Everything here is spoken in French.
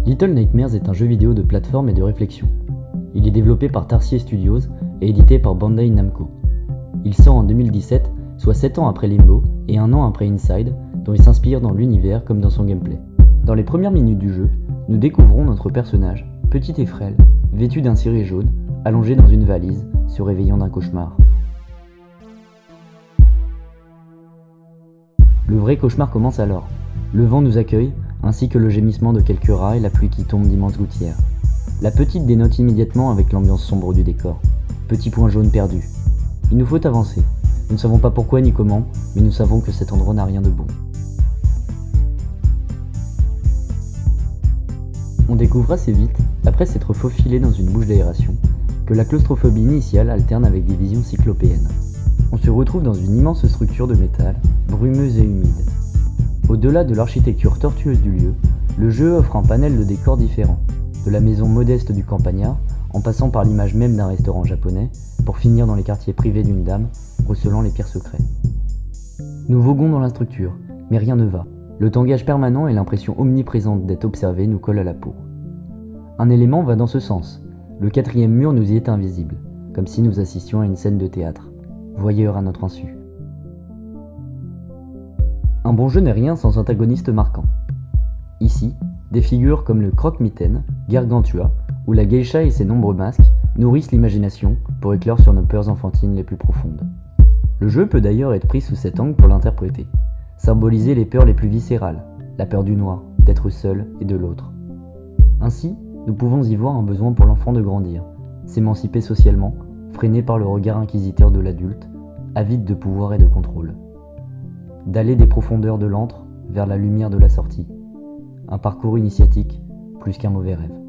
Little Nightmares est un jeu vidéo de plateforme et de réflexion. Il est développé par Tarsier Studios et édité par Bandai Namco. Il sort en 2017, soit 7 ans après Limbo et 1 an après Inside, dont il s'inspire dans l'univers comme dans son gameplay. Dans les premières minutes du jeu, nous découvrons notre personnage, petit et frêle, vêtu d'un ciré jaune, allongé dans une valise, se réveillant d'un cauchemar. Le vrai cauchemar commence alors. Le vent nous accueille, ainsi que le gémissement de quelques rats et la pluie qui tombe d'immenses gouttières. La petite dénote immédiatement avec l'ambiance sombre du décor. Petit point jaune perdu. Il nous faut avancer. Nous ne savons pas pourquoi ni comment, mais nous savons que cet endroit n'a rien de bon. On découvre assez vite, après s'être faufilé dans une bouche d'aération, que la claustrophobie initiale alterne avec des visions cyclopéennes. On se retrouve dans une immense structure de métal, brumeuse et humide. Au-delà de l'architecture tortueuse du lieu, le jeu offre un panel de décors différents, de la maison modeste du campagnard, en passant par l'image même d'un restaurant japonais, pour finir dans les quartiers privés d'une dame, recelant les pires secrets. Nous voguons dans la structure, mais rien ne va. Le tangage permanent et l'impression omniprésente d'être observé nous collent à la peau. Un élément va dans ce sens. Le 4e mur nous y est invisible, comme si nous assistions à une scène de théâtre, voyeurs à notre insu. Un bon jeu n'est rien sans antagoniste marquant. Ici, des figures comme le croque-mitaine, Gargantua ou la geisha et ses nombreux masques nourrissent l'imagination pour éclore sur nos peurs enfantines les plus profondes. Le jeu peut d'ailleurs être pris sous cet angle pour l'interpréter, symboliser les peurs les plus viscérales, la peur du noir, d'être seul et de l'autre. Ainsi, nous pouvons y voir un besoin pour l'enfant de grandir, s'émanciper socialement, freiné par le regard inquisiteur de l'adulte, avide de pouvoir et de contrôle. D'aller des profondeurs de l'antre vers la lumière de la sortie. Un parcours initiatique plus qu'un mauvais rêve.